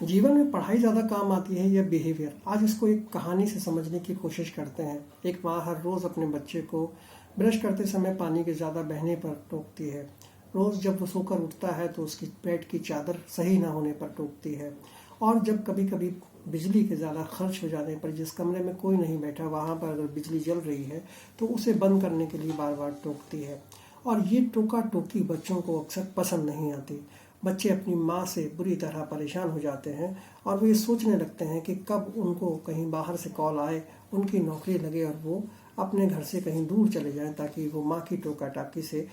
जीवन में पढ़ाई ज़्यादा काम आती है या बिहेवियर? आज इसको एक कहानी से समझने की कोशिश करते हैं। एक माँ हर रोज़ अपने बच्चे को ब्रश करते समय पानी के ज़्यादा बहने पर टोकती है। रोज़ जब वो सोकर उठता है तो उसकी पेट की चादर सही ना होने पर टोकती है। और जब कभी कभी बिजली के ज़्यादा खर्च हो जाने पर जिस कमरे में कोई नहीं बैठा वहाँ पर अगर बिजली जल रही है तो उसे बंद करने के लिए बार बार टोकती है। और ये टोका टोकी बच्चों को अक्सर पसंद नहीं आती। बच्चे अपनी माँ से बुरी तरह परेशान हो जाते हैं और वो ये सोचने लगते हैं कि कब उनको कहीं बाहर से कॉल आए, उनकी नौकरी लगे और वो अपने घर से कहीं दूर चले जाएं ताकि वो माँ की टोका टाकी से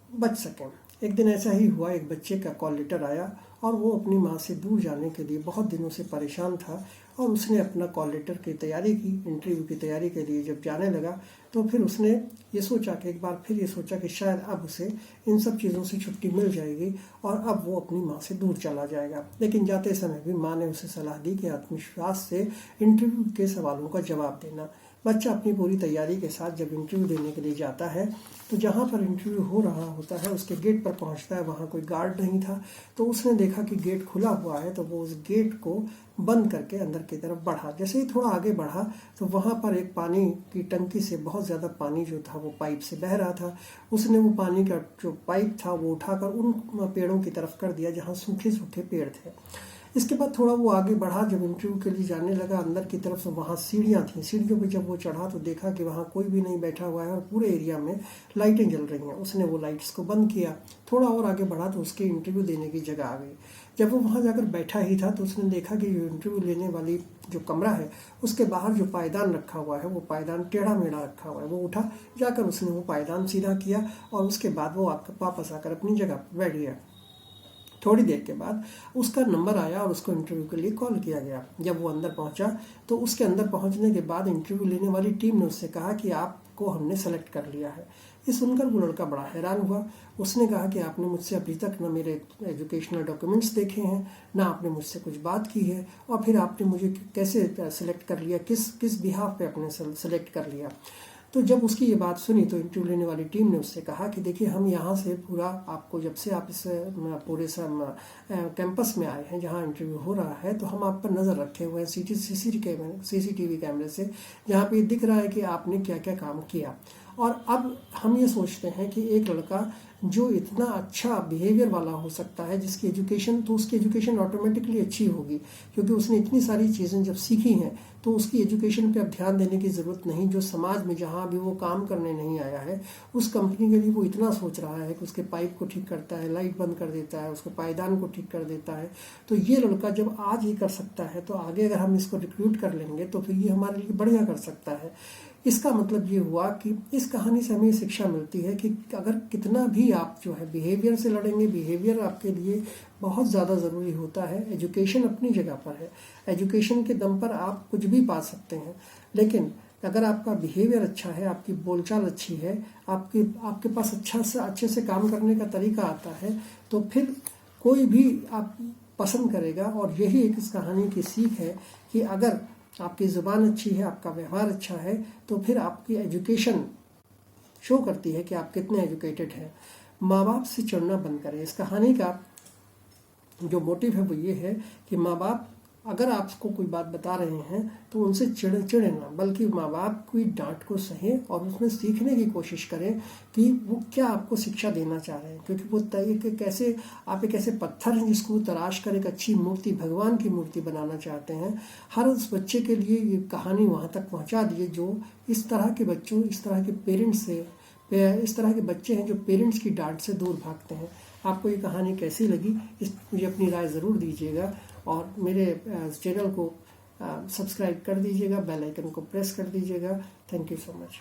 बच सकें। एक दिन ऐसा ही हुआ, एक बच्चे का कॉल लेटर आया और वो अपनी माँ से दूर जाने के लिए बहुत दिनों से परेशान था और उसने अपना कॉल लेटर की तैयारी की। इंटरव्यू की तैयारी के लिए जब जाने लगा तो फिर उसने ये सोचा कि एक बार फिर ये सोचा कि शायद अब उसे इन सब चीज़ों से छुट्टी मिल जाएगी और अब वो अपनी माँ से दूर चला जाएगा। लेकिन जाते समय भी माँ ने उसे सलाह दी कि आत्मविश्वास से इंटरव्यू के सवालों का जवाब देना। बच्चा अपनी पूरी तैयारी के साथ जब इंटरव्यू देने के लिए जाता है तो जहाँ पर इंटरव्यू हो रहा होता है उसके गेट पर पहुँचता है, वहाँ कोई गार्ड नहीं था। तो उसने देखा कि गेट खुला हुआ है तो वो उस गेट को बंद करके अंदर की तरफ बढ़ा। जैसे ही थोड़ा आगे बढ़ा तो वहाँ पर एक पानी की टंकी से बहुत ज़्यादा पानी जो था वो पाइप से बह रहा था। उसने वो पानी का जो पाइप था वो उठाकर उन पेड़ों की तरफ कर दिया जहाँ सूखे सूखे पेड़ थे। इसके बाद थोड़ा वो आगे बढ़ा, जब इंटरव्यू के लिए जाने लगा अंदर की तरफ से वहाँ सीढ़ियाँ थीं। सीढ़ियों पे जब वो चढ़ा तो देखा कि वहाँ कोई भी नहीं बैठा हुआ है और पूरे एरिया में लाइटें जल रही हैं। उसने वो लाइट्स को बंद किया। थोड़ा और आगे बढ़ा तो उसके इंटरव्यू देने की जगह आ गई। जब वो वहाँ जाकर बैठा ही था तो उसने देखा कि जो इंटरव्यू लेने वाली जो कमरा है उसके बाहर जो पायदान रखा हुआ है वो पायदान टेढ़ा मेढ़ा रखा हुआ है। वो उठा, जाकर उसने वो पायदान सीधा किया और उसके बाद वो वापस आकर अपनी जगह पर बैठ गया। थोड़ी देर के बाद उसका नंबर आया और उसको इंटरव्यू के लिए कॉल किया गया। जब वो अंदर पहुंचा तो उसके अंदर पहुंचने के बाद इंटरव्यू लेने वाली टीम ने उससे कहा कि आपको हमने सेलेक्ट कर लिया है। ये सुनकर वो लड़का बड़ा हैरान हुआ। उसने कहा कि आपने मुझसे अभी तक न मेरे एजुकेशनल डॉक्यूमेंट्स देखे हैं, ना आपने मुझसे कुछ बात की है, और फिर आपने मुझे कैसे सेलेक्ट कर लिया, किस बिहाफ पे आपने सेलेक्ट कर लिया। तो जब उसकी ये बात सुनी तो इंटरव्यू लेने वाली टीम ने उससे कहा कि देखिए, हम यहाँ से पूरा आपको, जब से आप इस पूरे कैंपस में आए हैं जहाँ इंटरव्यू हो रहा है, तो हम आप पर नज़र रखे हुए हैं सीसीटीवी कैमरे से, जहाँ पे दिख रहा है कि आपने क्या क्या काम किया। और अब हम ये सोचते हैं कि एक लड़का जो इतना अच्छा बिहेवियर वाला हो सकता है, जिसकी एजुकेशन, तो उसकी एजुकेशन ऑटोमेटिकली अच्छी होगी क्योंकि उसने इतनी सारी चीज़ें जब सीखी हैं तो उसकी एजुकेशन पे अब ध्यान देने की ज़रूरत नहीं। जो समाज में जहाँ भी वो काम करने नहीं आया है उस कंपनी के लिए वो इतना सोच रहा है कि उसके पाइप को ठीक करता है, लाइट बंद कर देता है, उसके पायदान को ठीक कर देता है। तो ये लड़का जब आज ये कर सकता है तो आगे अगर हम इसको रिक्रूट कर लेंगे तो फिर ये हमारे लिए बढ़िया कर सकता है। इसका मतलब ये हुआ कि इस कहानी से हमें शिक्षा मिलती है कि अगर कितना भी आप जो है बिहेवियर से लड़ेंगे, बिहेवियर आपके लिए बहुत ज़्यादा ज़रूरी होता है। एजुकेशन अपनी जगह पर है, एजुकेशन के दम पर आप कुछ भी पा सकते हैं, लेकिन अगर आपका बिहेवियर अच्छा है, आपकी बोलचाल अच्छी है, आपके पास अच्छे से काम करने का तरीका आता है, तो फिर कोई भी आप पसंद करेगा। और यही एक इस कहानी की सीख है कि अगर आपकी ज़ुबान अच्छी है, आपका व्यवहार अच्छा है, तो फिर आपकी एजुकेशन शो करती है कि आप कितने एजुकेटेड हैं। माँ बाप से चिढ़ना बंद करें। इस कहानी का जो मोटिव है वो ये है कि माँ बाप अगर आपको कोई बात बता रहे हैं तो उनसे चिढ़े ना, बल्कि माँ बाप की डांट को सहें और उसमें सीखने की कोशिश करें कि वो क्या आपको शिक्षा देना चाह रहे हैं। क्योंकि वो कैसे आप एक ऐसे पत्थर हैं जिसको तराश कर एक अच्छी मूर्ति, भगवान की मूर्ति बनाना चाहते हैं। हर उस बच्चे के लिए ये कहानी वहाँ तक पहुँचा दिए जो इस तरह के बच्चों, इस तरह के पेरेंट्स से, इस तरह के बच्चे हैं जो पेरेंट्स की डांट से दूर भागते हैं। आपको ये कहानी कैसी लगी, मुझे अपनी राय ज़रूर दीजिएगा और मेरे चैनल को सब्सक्राइब कर दीजिएगा, बेल आइकन को प्रेस कर दीजिएगा। Thank you so much.